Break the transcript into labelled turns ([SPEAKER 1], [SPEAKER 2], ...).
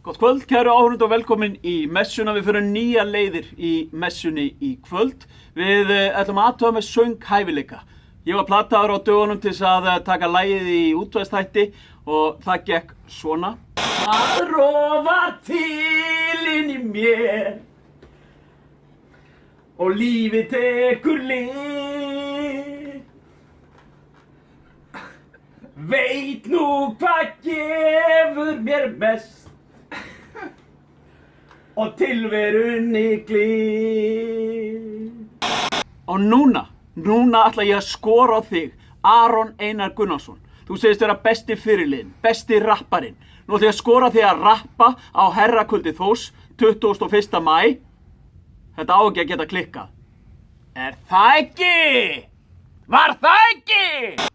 [SPEAKER 1] Gott kvöld, kæru áhorfendur og velkomin í messuna. Við förum nýjar leiðir í messunni í kvöld. Við ætlum að athuga með sönghæfileika. Ég var plataður á dögunum til þess að taka lagið í útvarpsþætti og það gekk svona. Það rofar til inn í mér og lífið tekur lit. Veit nú hvað gefur mér mest og tilverunni glið. Og núna ætla ég að skora á þig, Aron Einar Gunnarsson. Þú segist vera besti fyrirliðinn, besti rapparinn. Nú ætla ég að skora þig að rappa á Herrakvöldi Þórs 21. maí. Þetta á ekki að geta klikkað. Er það ekki? Var það ekki?